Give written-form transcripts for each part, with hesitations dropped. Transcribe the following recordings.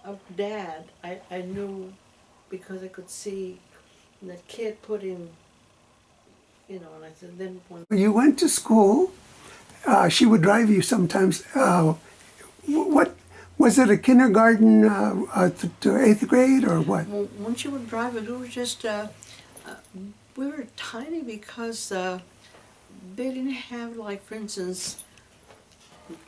of Dad, I knew because I could see the kid putting, and I said, then when You went to school. She would drive you sometimes. What was it? A kindergarten to eighth grade or what? when she would drive us, we were just, we were tiny because they didn't have, like, for instance,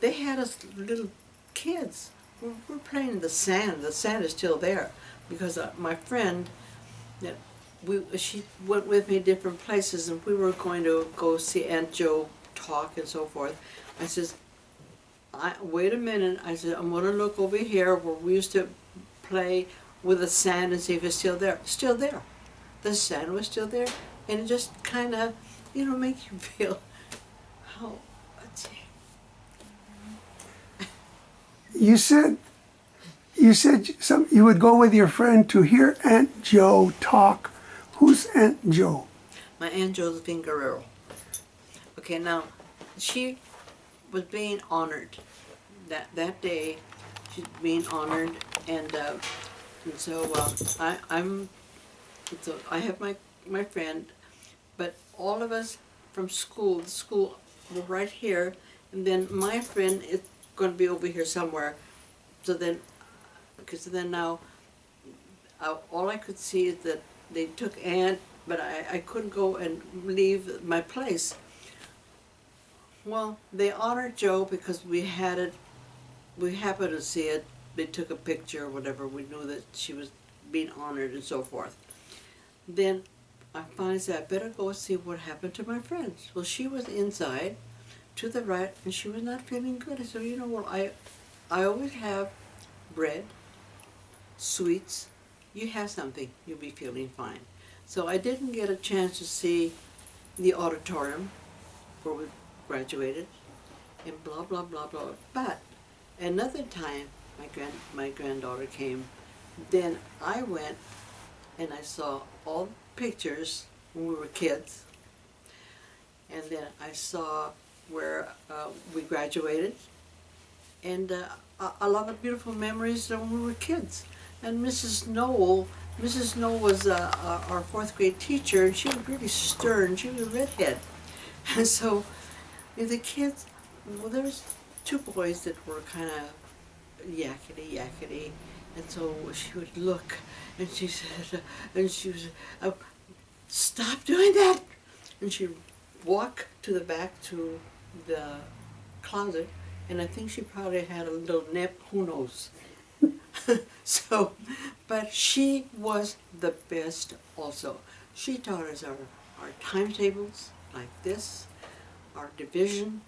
they had us little kids. We're playing in the sand. The sand is still there because my friend, that she went with me different places, and we were going to go see Aunt Jo talk and so forth. I says, wait a minute. I said, I'm gonna look over here where we used to play with the sand and see if it's still there. Still there. The sand was still there, and it just kind of, make you feel how. Let's see. You said you would go with your friend to hear Aunt Jo talk. Who's Aunt Jo? My Aunt Josephine Guerrero. Okay, now she was being honored that day. She's being honored, and so I have my friend, but all of us from school, the school were right here, and then my friend is going to be over here somewhere. So then, because then now, all I could see is that they took Aunt, but I couldn't go and leave my place. Well, they honored Joe because we happened to see it. They took a picture or whatever. We knew that she was being honored and so forth. Then I finally said, I better go see what happened to my friends. Well, she was inside to the right, and she was not feeling good. I said, well, I always have bread, sweets. You have something, you'll be feeling fine. So I didn't get a chance to see the auditorium where we graduated, and blah, blah, blah, blah. But another time, my granddaughter came, then I went and I saw all the pictures when we were kids, and then I saw where we graduated, and a lot of beautiful memories when we were kids. And Mrs. Noel was our fourth grade teacher, and she was really stern. She was a redhead. And so the kids, well, there was two boys that were kind of yakety, and so she would look, and she said, stop doing that. And she'd walk to the back to the closet, and I think she probably had a little nip, who knows. So, but she was the best also. She taught us our timetables like this, our division.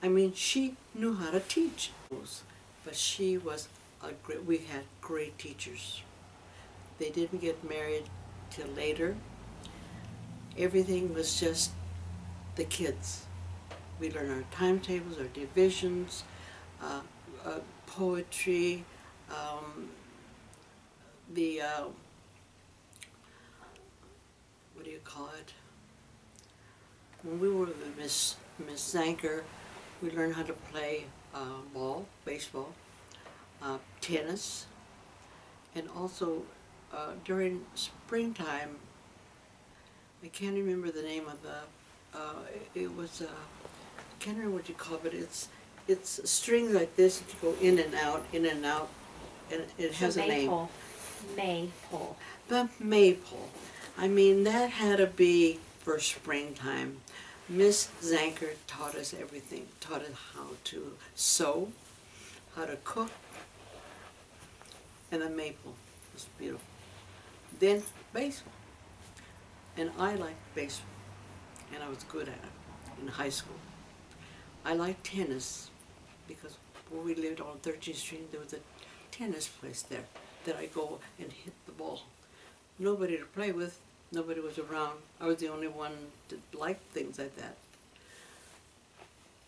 I mean, she knew how to teach. But she was we had great teachers. They didn't get married till later. Everything was just the kids. We learned our timetables, our divisions, poetry, the, what do you call it? When we were with Miss Zanker, we learned how to play baseball, tennis, and also during springtime, I can't remember the name of the, it was, I can't remember what you call it, it's a string like this, you go in and out, and it has a name. Maypole. The maple. I mean, that had to be for springtime. Miss Zanker taught us everything, taught us how to sew, how to cook, and the maple was beautiful. Then baseball. And I liked baseball, and I was good at it in high school. I liked tennis because where we lived on 13th Street, there was a tennis place there that I go and hit the ball. Nobody to play with, nobody was around. I was the only one that liked things like that.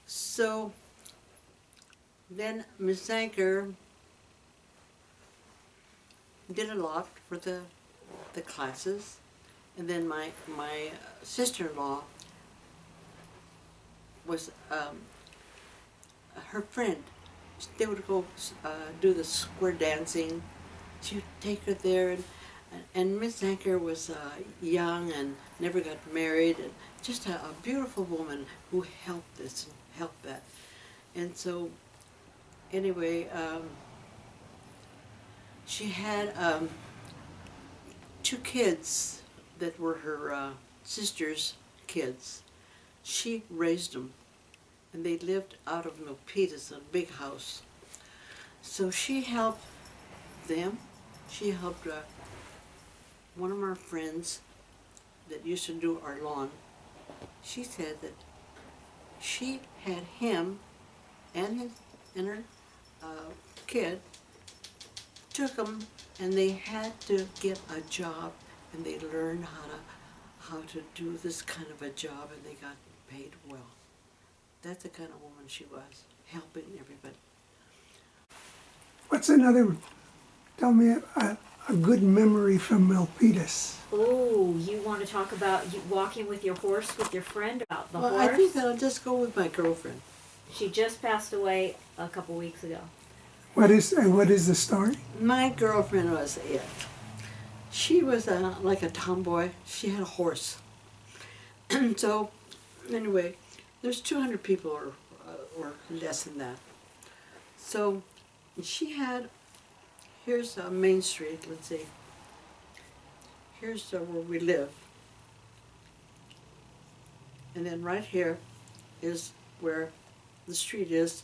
So then Miss Zanker did a lot for the classes, and then my sister-in-law was her friend. They would go do the square dancing she'd take her there, and Miss Anchor was young and never got married, and just a beautiful woman who helped this and helped that. And so, anyway, she had 2 kids that were her sister's kids. She raised them, and they lived out of Milpitas, a big house. So she helped them. She helped one of our friends that used to do our lawn. She said that she had him and her kid, took them, and they had to get a job, and they learned how to do this kind of a job, and they got paid well. That's the kind of woman she was, helping everybody. What's another, tell me a good memory from Milpitas? Oh, you want to talk about you walking with your horse with your friend, about the Well, horse? I think that I'll just go with my girlfriend. She just passed away a couple weeks ago. What is the story? My girlfriend was it. She was like a tomboy. She had a horse. So, anyway, there's 200 people or less than that. So, she had, here's Main Street, let's see. Here's where we live. And then right here is where the street is.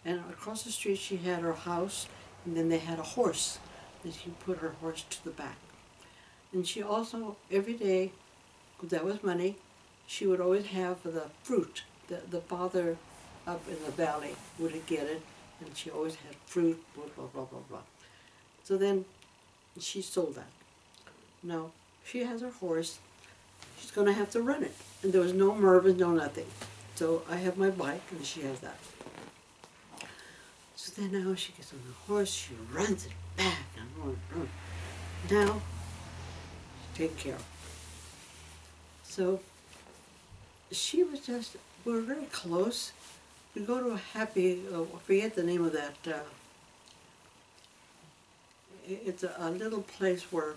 And across the street she had her house, and then they had a horse. And she put her horse to the back. And she also, every day, that was money, she would always have the fruit. The father up in the valley would get it, and she always had fruit, blah, blah, blah, blah, blah. So then she sold that. Now, she has her horse, she's going to have to run it. And there was no Mervyn, no nothing. So I have my bike, and she has that. So then now she gets on the horse, she runs it back and run. Now, she's taken care of. So she was just, we were very close. We go to a happy, I forget the name of that, it's a little place where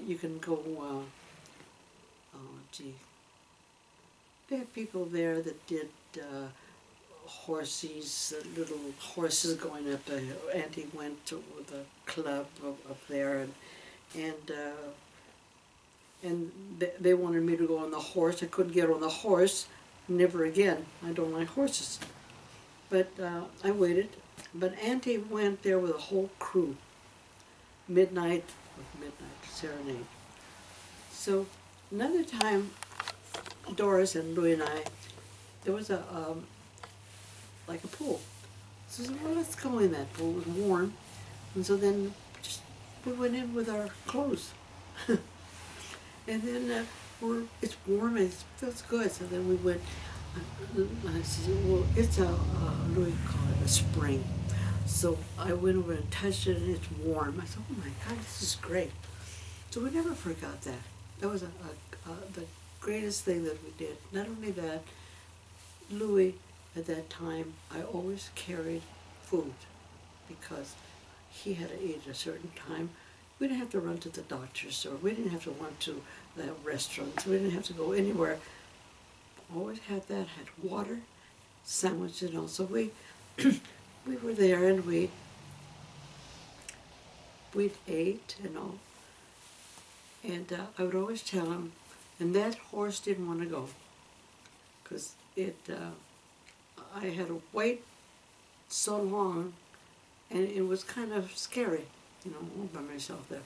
you can go, they have people there that did horses, little horses going up. Auntie went to the club up there, and they wanted me to go on the horse. I couldn't get on the horse, never again. I don't like horses. But I waited. But Auntie went there with a whole crew. Midnight serenade. So another time, Doris and Louie and I, there was like a pool. So I said, well, let's go in that pool. It was warm. And so then we went in with our clothes. And then it's warm and it feels good. So then we went, I said, well, it's Louie called it a spring. So I went over and touched it and it's warm. I thought, oh my God, this is great. So we never forgot that. That was the greatest thing that we did. Not only that, Louie, at that time, I always carried food because he had to eat at a certain time. We didn't have to run to the doctor's store. We didn't have to run to the restaurants. We didn't have to go anywhere. Always had that, had water, sandwiches, and all. So we were there and we ate and all. And I would always tell him, and that horse didn't want to go because I had to wait so long, and it was kind of scary, all by myself there.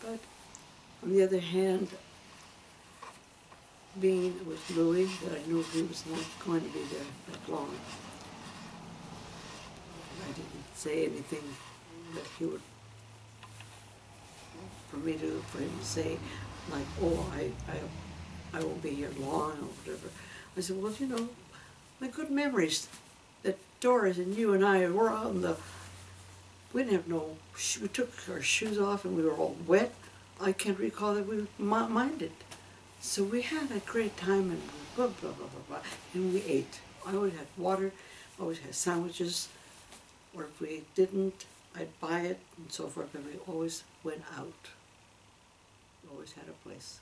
But on the other hand, being with Louie, that I knew he was not going to be there that long, I didn't say anything that he would, for him to say, like, oh, I won't be here long or whatever. I said, well, my good memories that Doris and you and I were on we didn't have we took our shoes off and we were all wet. I can't recall that we minded. So we had a great time and blah, blah, blah, blah, blah, and we ate. I always had water, always had sandwiches, or if we didn't, I'd buy it and so forth, but we always went out. Always had a place.